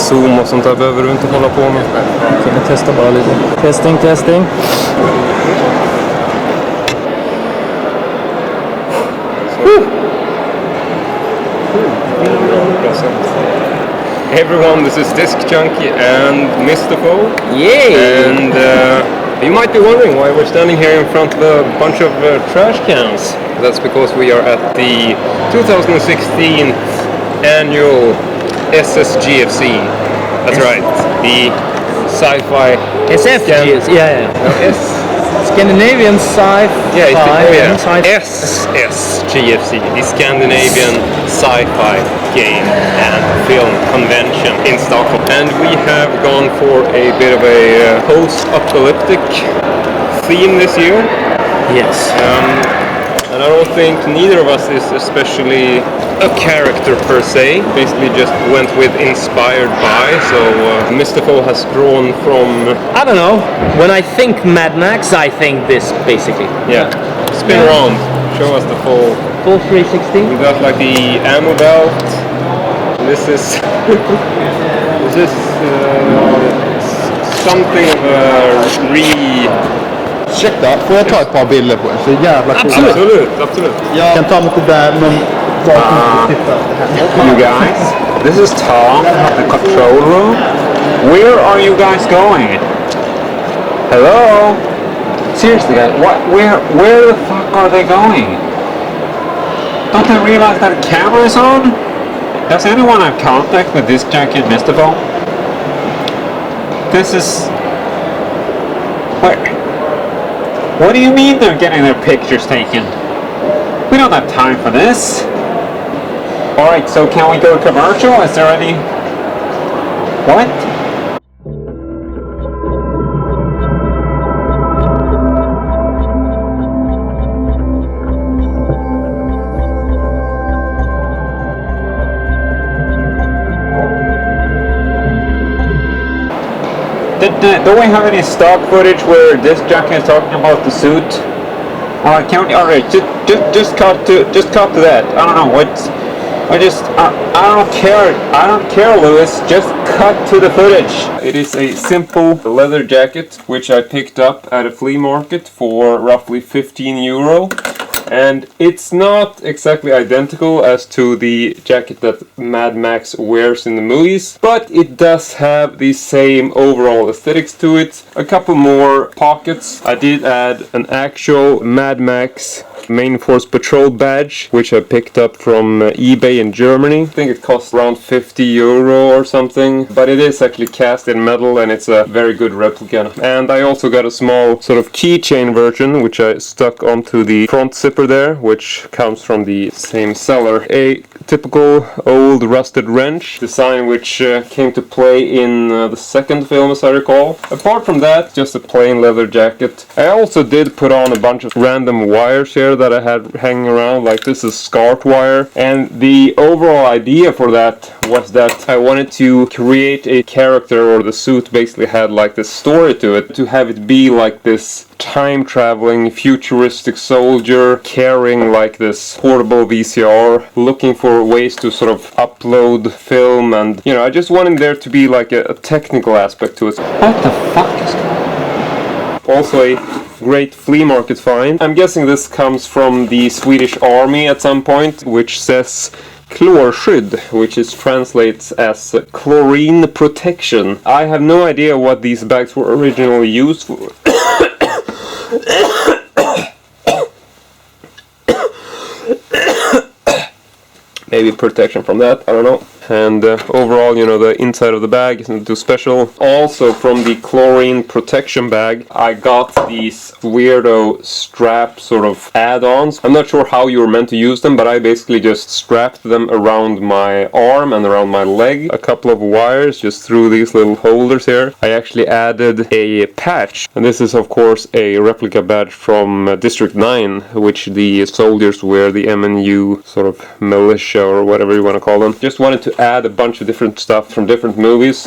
zoom och sånt där behöver du inte hålla på med. Så vi testar bara lite. Testing. Hey everyone, this is Discjunkie and Mystepho. Yay! And you might be wondering why we're standing here in front of a bunch of trash cans. That's because we are at the 2016 annual SSGFC. That's right, the Sci-Fi... SSGFC, yeah. Scandinavian Sci-Fi. SSGFC, the Scandinavian Sci-Fi Game and Film Convention in Stockholm. And we have gone for a bit of a post-apocalyptic theme this year. Yes. And I don't think neither of us is especially a character per se. Basically just went with inspired by. So Mystepho has drawn from... I don't know. When I think Mad Max, I think this basically. Yeah. Spin around. Show us the full 360. We got like the ammo belt. This is something of a Ursäkta, får jag ta ett par bilder på er? Så jävla coolt. Absolut. Jag kan ta mig till där, men You guys, this is Tom at the control room. Where are you guys going? Hello? Seriously guys, where the fuck are they going? Don't they realize that camera is on? Does anyone have contact with Discjunkie and Mystepho? This is... What do you mean they're getting their pictures taken? We don't have time for this. Alright, so can we go commercial? Is there any... What? Don't we have any stock footage where Discjunkie is talking about the suit? Alright, just cut to that. I don't know I don't care, Lewis. Just cut to the footage. It is a simple leather jacket which I picked up at a flea market for roughly 15 euro. And it's not exactly identical as to the jacket that Mad Max wears in the movies, but it does have the same overall aesthetics to it. A couple more pockets. I did add an actual Mad Max Main Force Patrol badge, which I picked up from eBay in Germany. I think it costs around 50 euro or something, but it is actually cast in metal and it's a very good replica. And I also got a small sort of keychain version, which I stuck onto the front zipper there, which comes from the same seller. A typical old rusted wrench design which came to play in the second film, as I recall. Apart from that, just a plain leather jacket. I also did put on a bunch of random wires here that I had hanging around, like this is scarf wire, and the overall idea for that was that I wanted to create a character, or the suit basically had like this story to it, to have it be like this time-traveling futuristic soldier carrying like this portable VCR, looking for ways to sort of upload film, and you know, I just wanted there to be like a technical aspect to it. What the fuck is going on? Also a great flea market find. I'm guessing this comes from the Swedish army at some point, which says klorskydd, which translates as chlorine protection. I have no idea what these bags were originally used for. Maybe protection from that, I don't know. And overall, you know, the inside of the bag isn't too special. Also, from the chlorine protection bag, I got these weirdo strap sort of add-ons. I'm not sure how you were meant to use them, but I basically just strapped them around my arm and around my leg. A couple of wires just through these little holders here. I actually added a patch, and this is of course a replica badge from District 9, which the soldiers wear, the MNU sort of militia or whatever you want to call them. Just wanted to add a bunch of different stuff from different movies.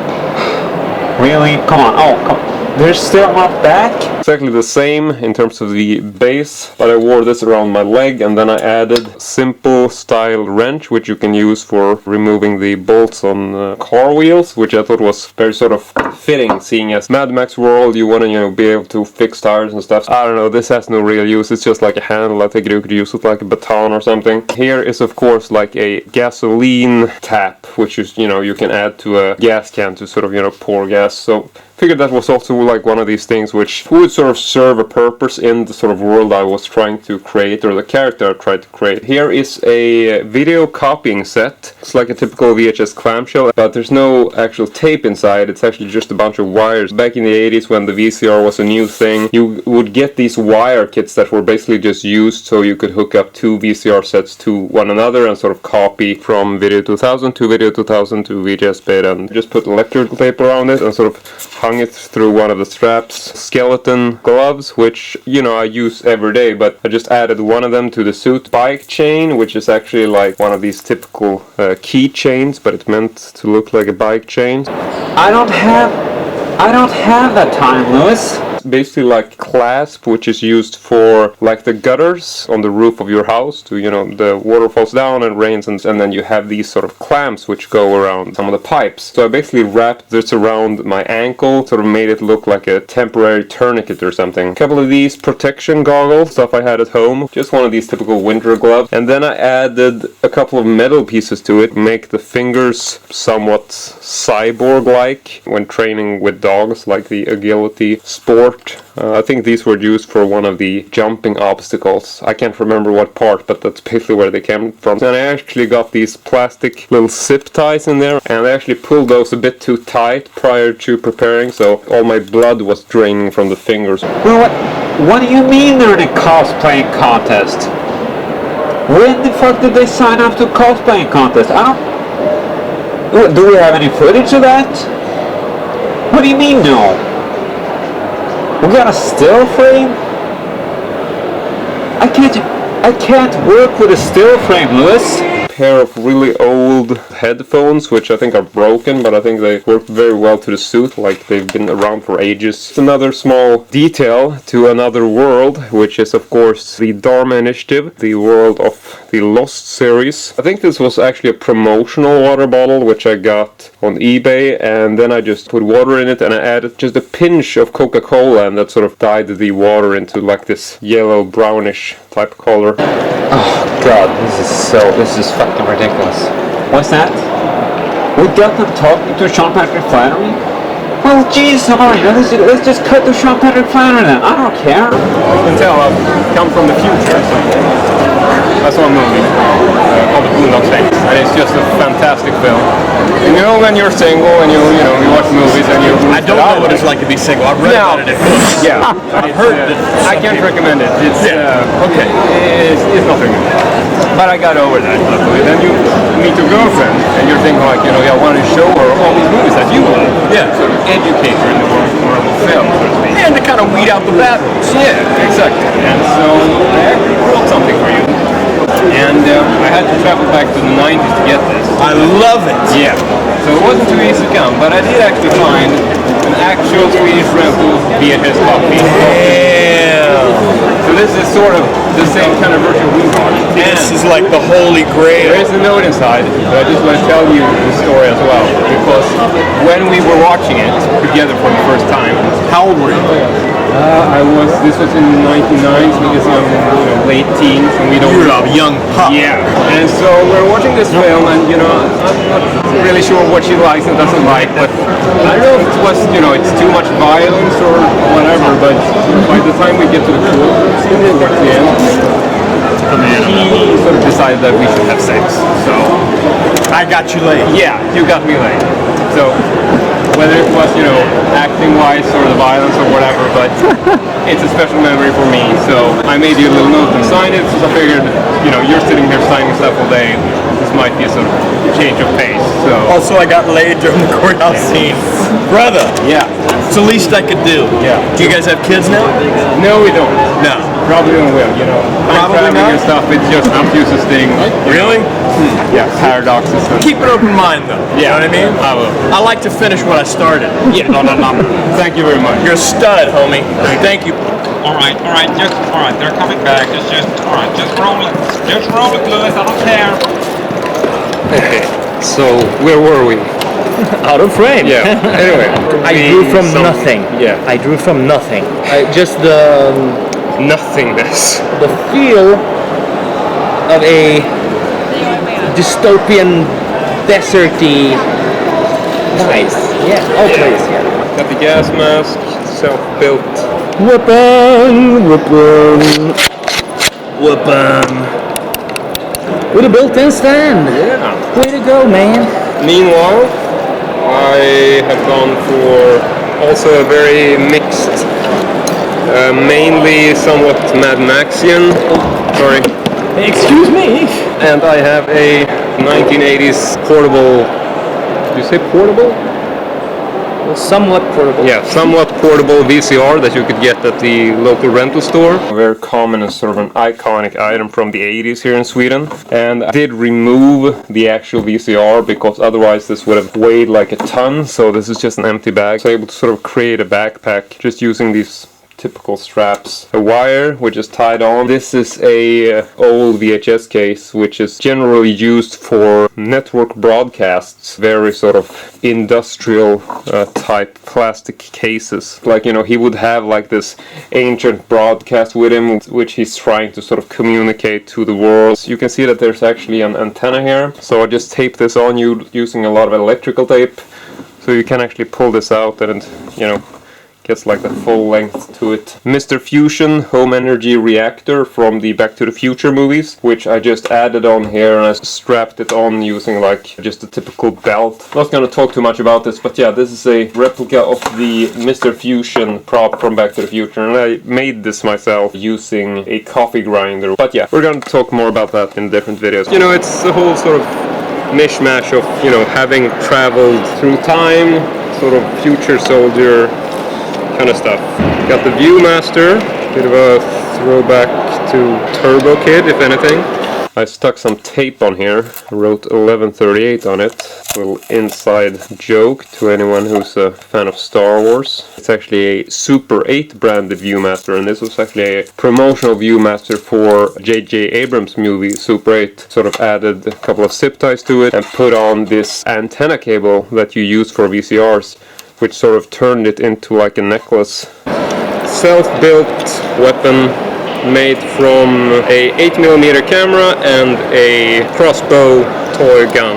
Really? Come on. Oh, come on. They're still not back? Exactly the same in terms of the base, but I wore this around my leg, and then I added simple style wrench, which you can use for removing the bolts on car wheels, which I thought was very sort of fitting, seeing as Mad Max World, you want to, be able to fix tires and stuff. I don't know, this has no real use, it's just like a handle. I think you could use it like a baton or something. Here is of course like a gasoline tap, which is, you can add to a gas can to sort of, pour gas. So figured that was also like one of these things which would sort of serve a purpose in the sort of world I was trying to create, or the character I tried to create. Here is a video copying set. It's like a typical VHS clamshell, but there's no actual tape inside. It's actually just a bunch of wires. Back in the 80s when the VCR was a new thing, you would get these wire kits that were basically just used so you could hook up two VCR sets to one another and sort of copy from Video 2000 to Video 2000 to VHS beta, and just put electrical tape around it and sort of hung it through one of the straps. Skeleton gloves, which I use every day, but I just added one of them to the suit. Bike chain, which is actually like one of these typical key chains, but it's meant to look like a bike chain. I don't have that time, Lewis. Basically like clasp, which is used for like the gutters on the roof of your house to, the water falls down and rains, and then you have these sort of clamps which go around some of the pipes. So I basically wrapped this around my ankle, sort of made it look like a temporary tourniquet or something. A couple of these protection goggles, stuff I had at home, just one of these typical winter gloves, and then I added a couple of metal pieces to it, make the fingers somewhat cyborg-like when training with dogs, like the agility sport. I think these were used for one of the jumping obstacles. I can't remember what part, but that's basically where they came from. And I actually got these plastic little zip ties in there, and I actually pulled those a bit too tight prior to preparing, so all my blood was draining from the fingers. Well, what do you mean they're in a cosplaying contest? When the fuck did they sign up to a cosplaying contest? Do we have any footage of that? What do you mean no? We got a still frame? I can't work with a still frame, Lewis. Pair of really old headphones, which I think are broken, but I think they work very well to the suit, like they've been around for ages. It's another small detail to another world, which is of course the Dharma Initiative, the world of the Lost series. I think this was actually a promotional water bottle which I got on eBay, and then I just put water in it and I added just a pinch of Coca-Cola, and that sort of dyed the water into like this yellow brownish type color. Oh god, this is fucking ridiculous. What's that? We got them talking to Sean Patrick Flannery? Well, geez, alright, let's just cut to Sean Patrick Flannery then. I don't care. You can tell I've come from the future, so I saw a movie called The Boondock Saints, and it's just a fantastic film. And when you're single and you watch movies and you... I don't know what it's like to be single. I've read about it in books. Yeah. I've heard that. I can't recommend it. It's okay. It's not very good. But I got over that, luckily. Then you meet your girlfriend, and you're thinking like, I want to show her all these movies that you love. Yeah. Sort of educate her in the world of film, so to speak. And to kind of weed out the bad ones. Yeah, exactly. And so I actually wrote something for you. And I had to travel back to the 90s to get this. I love it. Yeah. So it wasn't too easy to come, but I did actually find an actual Swedish rental VHS copy. Damn. So this is sort of the same kind of version we bought. This is like the holy grail. There is a note inside, but I just want to tell you the story as well, because when we were watching it together for the first time, How old were you? this was in 99, so I guess I'm late teens, and we don't... You were a young pup. Yeah, and so we're watching this film, and I'm not really sure what she likes and doesn't like, but I don't know if it was, it's too much violence or whatever, but by the time we get to the cool scene towards the end, he sort of decided that we should have sex, so... I got you laid. Yeah, you got me laid. So, whether it was, acting-wise or the violence or whatever, but it's a special memory for me, so I made you a little note and signed it, so I figured, you're sitting here signing stuff all day, this might be a sort of change of pace, so... Also, I got laid during the courthouse scene. Brother. Yeah. It's the least I could do. Yeah. Do you guys have kids now? No, we don't. No. Probably don't will, Probably traveling not? and stuff, it just confuses things. Really? yeah, paradoxes. Keep an open mind, though. You know what I mean? I will. I like to finish what I started. Yeah, no. Thank you very much. You're a stud, homie. Thank you. All right, they're coming back. Just roll it, Lewis. I don't care. Okay, so where were we? Out of frame. Yeah. Anyway, I drew from nothing. Yeah. I drew from nothing. Just the Nothingness. feel of a dystopian, deserty place. Yeah. Oh, place. Yeah. Got the gas mask, self-built. Weapon. With a built-in stand. Yeah. Way to go, man. Meanwhile, I have gone for also a very mixed, mainly somewhat Mad Maxian. Sorry. Excuse me. And I have a 1980s portable. Did you say portable? Somewhat portable. Yeah, somewhat portable VCR that you could get at the local rental store. Very common and sort of an iconic item from the 80s here in Sweden. And I did remove the actual VCR because otherwise this would have weighed like a ton. So this is just an empty bag. So I'm able to sort of create a backpack just using these typical straps. A wire which is tied on. This is a old VHS case which is generally used for network broadcasts. Very sort of industrial type plastic cases. Like, you know, he would have like this ancient broadcast with him which he's trying to sort of communicate to the world. So you can see that there's actually an antenna here. So I just taped this on using a lot of electrical tape. So you can actually pull this out and, you know, gets like the full length to it. Mr. Fusion home energy reactor from the Back to the Future movies, which I just added on here and I strapped it on using like just a typical belt. Not gonna talk too much about this, but yeah, this is a replica of the Mr. Fusion prop from Back to the Future, and I made this myself using a coffee grinder. But yeah, we're gonna talk more about that in different videos. You know, it's a whole sort of mishmash of, you know, having traveled through time, sort of future soldier kind of stuff. Got the Viewmaster, bit of a throwback to Turbo Kid, if anything. I stuck some tape on here, wrote 1138 on it. A little inside joke to anyone who's a fan of Star Wars. It's actually a Super 8 branded Viewmaster, and this was actually a promotional Viewmaster for J.J. Abrams' movie Super 8. Sort of added a couple of zip ties to it and put on this antenna cable that you use for VCRs, which sort of turned it into like a necklace. Self-built weapon made from a 8mm camera and a crossbow, toy gun,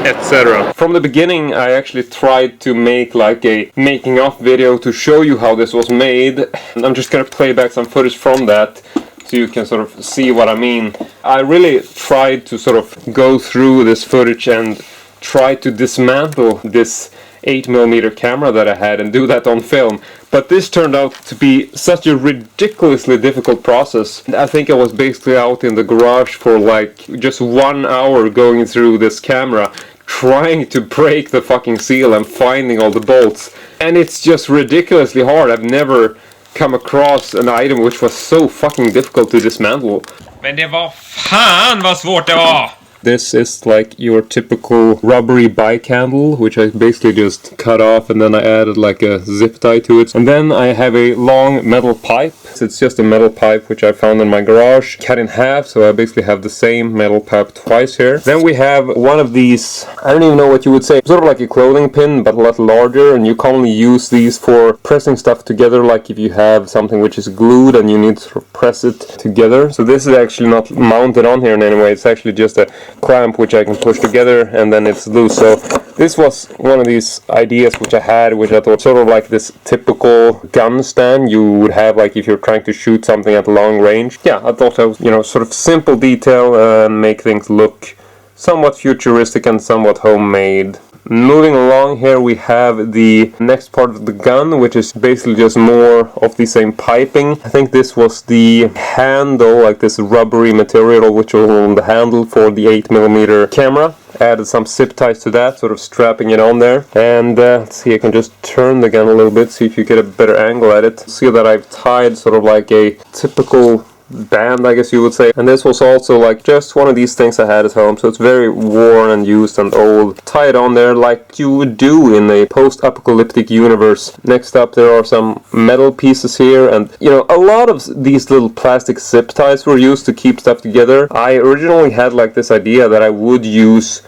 etc. From the beginning I actually tried to make like a making of video to show you how this was made, and I'm just gonna play back some footage from that so you can sort of see what I mean. I really tried to sort of go through this footage and try to dismantle this 8mm camera that I had and do that on film, but this turned out to be such a ridiculously difficult process. I think I was basically out in the garage for like just 1 hour going through this camera, trying to break the fucking seal and finding all the bolts, and it's just ridiculously hard. I've never come across an item which was so fucking difficult to dismantle. Men det var fan vad svårt det var! This is like your typical rubbery bike handle, which I basically just cut off and then I added like a zip tie to it. And then I have a long metal pipe. It's just a metal pipe which I found in my garage, cut in half, so I basically have the same metal pipe twice here. Then we have one of these, I don't even know what you would say, sort of like a clothing pin but a lot larger, and you commonly use these for pressing stuff together, like if you have something which is glued and you need to sort of press it together. So this is actually not mounted on here in any way, it's actually just a clamp which I can push together and then it's loose. So this was one of these ideas which I had, which I thought sort of like this typical gun stand you would have like if you're trying to shoot something at long range. Yeah, I thought that was, you know, sort of simple detail and make things look somewhat futuristic and somewhat homemade. Moving along here we have the next part of the gun, which is basically just more of the same piping. I think this was the handle, like this rubbery material which was on the handle for the 8mm camera. Added some zip ties to that, sort of strapping it on there. And let's see, I can just turn the gun a little bit, see if you get a better angle at it. See that I've tied sort of like a typical band, I guess you would say. And this was also like just one of these things I had at home, so it's very worn and used and old. Tie it on there like you would do in a post-apocalyptic universe. Next up there are some metal pieces here, and you know, a lot of these little plastic zip ties were used to keep stuff together. I originally had like this idea that I would use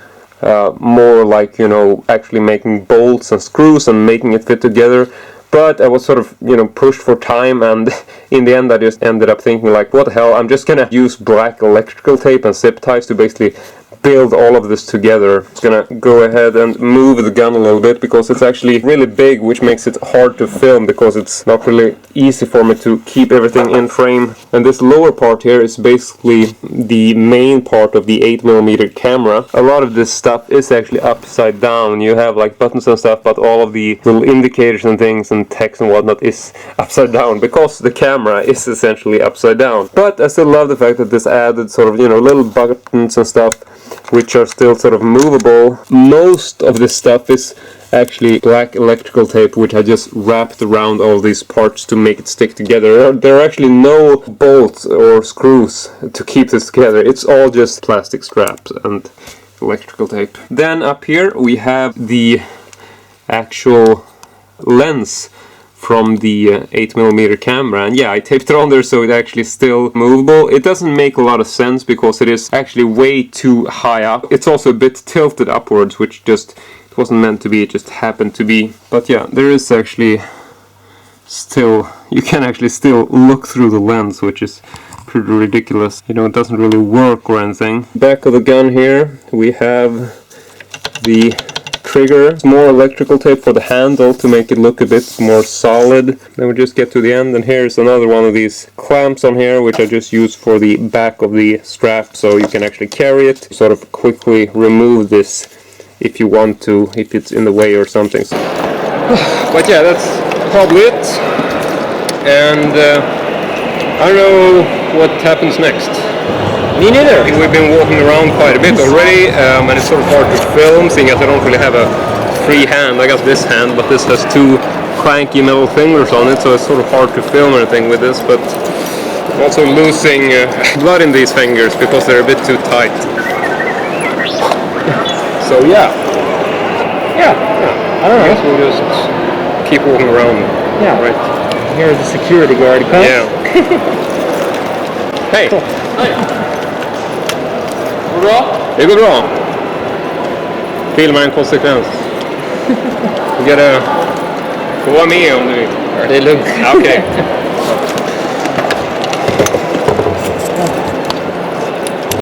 more like, you know, actually making bolts and screws and making it fit together. But I was sort of, you know, pushed for time, and in the end I just ended up thinking like, what the hell, I'm just gonna use black electrical tape and zip ties to basically build all of this together. Just gonna go ahead and move the gun a little bit because it's actually really big, which makes it hard to film because it's not really easy for me to keep everything in frame. And this lower part here is basically the main part of the 8mm camera. A lot of this stuff is actually upside down. You have like buttons and stuff, but all of the little indicators and things and text and whatnot is upside down because the camera is essentially upside down. But I still love the fact that this added sort of, you know, little buttons and stuff which are still sort of movable. Most of this stuff is actually black electrical tape, which I just wrapped around all these parts to make it stick together. There are actually no bolts or screws to keep this together. It's all just plastic straps and electrical tape. Then up here we have the actual lens from the 8mm camera, and yeah, I taped it on there so it actually still movable. It doesn't make a lot of sense because it is actually way too high up. It's also a bit tilted upwards, which just it wasn't meant to be, it just happened to be. But yeah, there is actually still, you can actually still look through the lens, which is pretty ridiculous. You know, it doesn't really work or anything. Back of the gun here we have the trigger, more electrical tape for the handle to make it look a bit more solid. Then we just get to the end, and here's another one of these clamps on here, which I just use for the back of the strap so you can actually carry it. Sort of quickly remove this if you want to, if it's in the way or something. But yeah, that's probably it. And I don't know what happens next. Me neither. I think we've been walking around quite a bit already, and it's sort of hard to film, seeing as I don't really have a free hand. I got this hand, but this has two clanky metal fingers on it, so it's sort of hard to film anything with this, but I'm also losing blood in these fingers because they're a bit too tight. So yeah. I don't know. I guess we'll just keep walking around. Yeah. Right. Here's the security guard. Yeah. Hej! Går det bra? Det går bra. Filma en konsekvens. Du får vara med om du vill. Det är lugnt. Okej.